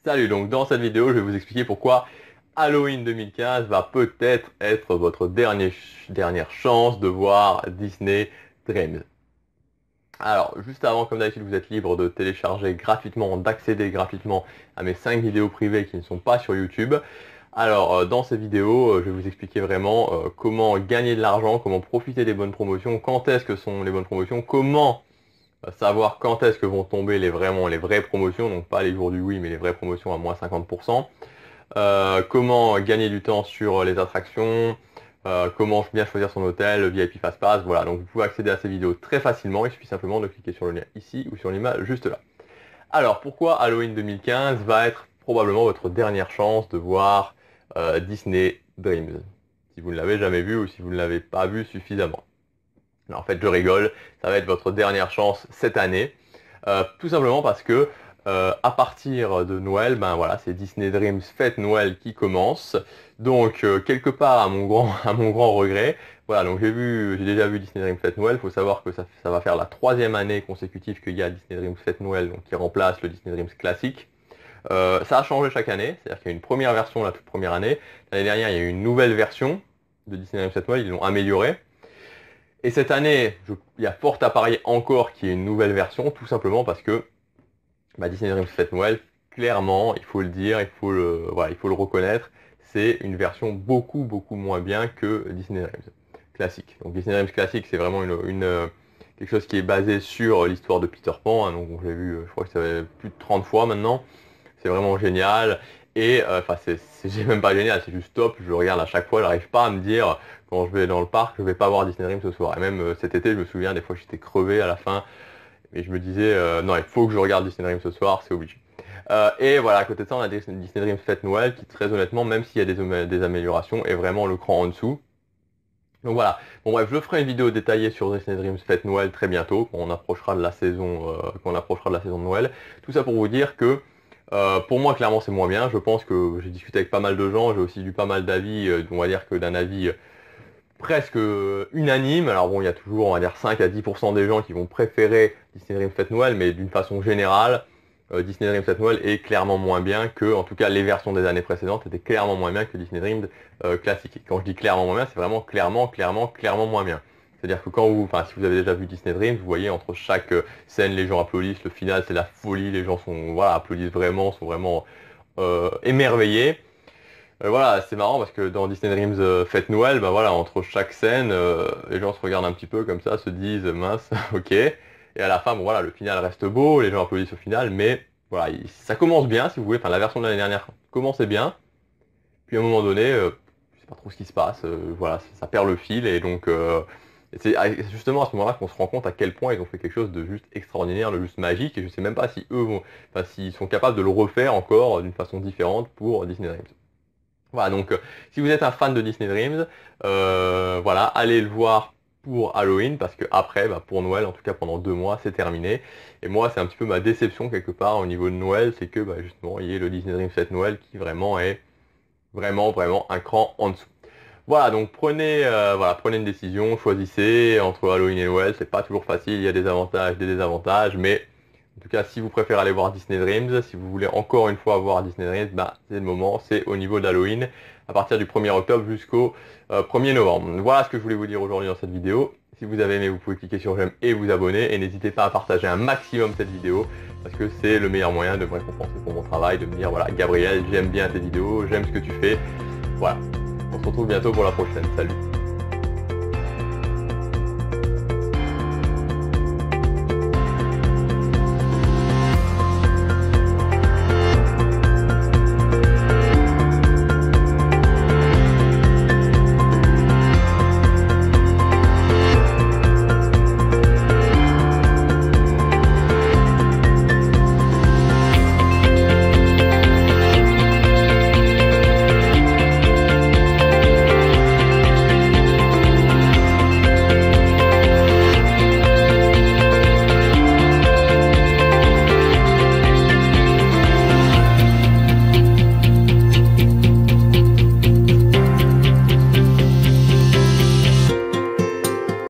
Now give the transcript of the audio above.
Salut, donc dans cette vidéo, je vais vous expliquer pourquoi Halloween 2015 va peut-être être votre dernière chance de voir Disney Dreams. Alors, juste avant, comme d'habitude, vous êtes libre de télécharger gratuitement, d'accéder gratuitement à mes 5 vidéos privées qui ne sont pas sur YouTube. Alors, dans ces vidéos, je vais vous expliquer vraiment comment gagner de l'argent, comment profiter des bonnes promotions, quand est-ce que sont les bonnes promotions, comment savoir quand est-ce que vont tomber les vraies promotions, donc pas les jours du oui, mais les vraies promotions à moins 50%. Comment gagner du temps sur les attractions, comment bien choisir son hôtel, le VIP Fast Pass, voilà. Donc vous pouvez accéder à ces vidéos très facilement, il suffit simplement de cliquer sur le lien ici ou sur l'image juste là. Alors pourquoi Halloween 2015 va être probablement votre dernière chance de voir Disney Dreams, si vous ne l'avez jamais vu ou si vous ne l'avez pas vu suffisamment. Alors, en fait, je rigole, ça va être votre dernière chance cette année. Tout simplement parce que à partir de Noël, ben voilà, c'est Disney Dreams Fête Noël qui commence. Donc quelque part à mon grand regret, voilà, donc j'ai déjà vu Disney Dreams Fête Noël. Il faut savoir que ça va faire la 3e année consécutive qu'il y a Disney Dreams Fête Noël, donc qui remplace le Disney Dreams classique. Ça a changé chaque année, c'est-à-dire qu'il y a une première version la toute première année. L'année dernière, il y a eu une nouvelle version de Disney Dreams Fête Noël, ils l'ont améliorée. Et cette année, il y a fort à parier encore qu'il y ait une nouvelle version, tout simplement parce que Disney Dreams Fête Noël, clairement, il faut le dire, voilà, il faut le reconnaître, c'est une version beaucoup moins bien que Disney Dreams classique. Donc Disney Dreams classique, c'est vraiment quelque chose qui est basé sur l'histoire de Peter Pan, hein, donc j'ai vu, je crois que ça fait plus de 30 fois maintenant. C'est vraiment génial. Et enfin, c'est même pas génial, c'est juste top. Je le regarde à chaque fois, j'arrive pas à me dire quand je vais dans le parc, je vais pas voir Disney Dreams ce soir. Et même cet été, je me souviens, des fois j'étais crevé à la fin. Et je me disais, non, il faut que je regarde Disney Dreams ce soir, c'est obligé. Et voilà, à côté de ça, on a Disney Dreams Fête Noël qui, très honnêtement, même s'il y a des améliorations, est vraiment le cran en dessous. Donc voilà. Bon bref, je ferai une vidéo détaillée sur Disney Dreams Fête Noël très bientôt, quand on approchera de la saison, de Noël. Tout ça pour vous dire que pour moi, clairement, c'est moins bien. Je pense que j'ai discuté avec pas mal de gens, j'ai aussi lu pas mal d'avis, on va dire que d'un avis presque unanime. Alors bon, il y a toujours, on va dire, 5 à 10% des gens qui vont préférer Disney Dreams Fête Noël, mais d'une façon générale, Disney Dreams Fête Noël est clairement moins bien que, en tout cas, les versions des années précédentes étaient clairement moins bien que Disney Dreams classique. Et quand je dis clairement moins bien, c'est vraiment clairement moins bien. C'est-à-dire que si vous avez déjà vu Disney Dreams, vous voyez entre chaque scène, les gens applaudissent, le final c'est la folie, les gens applaudissent vraiment, sont vraiment émerveillés. Voilà, c'est marrant parce que dans Disney Dreams Fête Noël, voilà, entre chaque scène, les gens se regardent un petit peu comme ça, se disent mince, ok. Et à la fin, bon voilà, le final reste beau, les gens applaudissent au final, mais voilà, ça commence bien si vous voulez. Enfin, la version de l'année dernière commençait bien, puis à un moment donné, je sais pas trop ce qui se passe, voilà, ça perd le fil et donc c'est justement à ce moment-là qu'on se rend compte à quel point ils ont fait quelque chose de juste extraordinaire, de juste magique, et je sais même pas si s'ils sont capables de le refaire encore d'une façon différente pour Disney Dreams. Voilà, donc si vous êtes un fan de Disney Dreams, voilà, allez le voir pour Halloween, parce que après, pour Noël, en tout cas pendant 2 mois, c'est terminé. Et moi, c'est un petit peu ma déception quelque part au niveau de Noël, c'est que justement, il y ait le Disney Dreams Fête Noël qui vraiment est vraiment un cran en dessous. Voilà, donc prenez une décision, choisissez entre Halloween et Noël, c'est pas toujours facile, il y a des avantages, des désavantages, mais en tout cas, si vous préférez aller voir Disney Dreams, si vous voulez encore une fois voir Disney Dreams, c'est le moment, c'est au niveau d'Halloween, à partir du 1er octobre jusqu'au 1er novembre. Voilà ce que je voulais vous dire aujourd'hui dans cette vidéo. Si vous avez aimé, vous pouvez cliquer sur j'aime et vous abonner, et n'hésitez pas à partager un maximum cette vidéo, parce que c'est le meilleur moyen de me récompenser pour mon travail, de me dire, voilà, Gabriel, j'aime bien tes vidéos, j'aime ce que tu fais. Voilà, on se retrouve bientôt pour la prochaine, salut.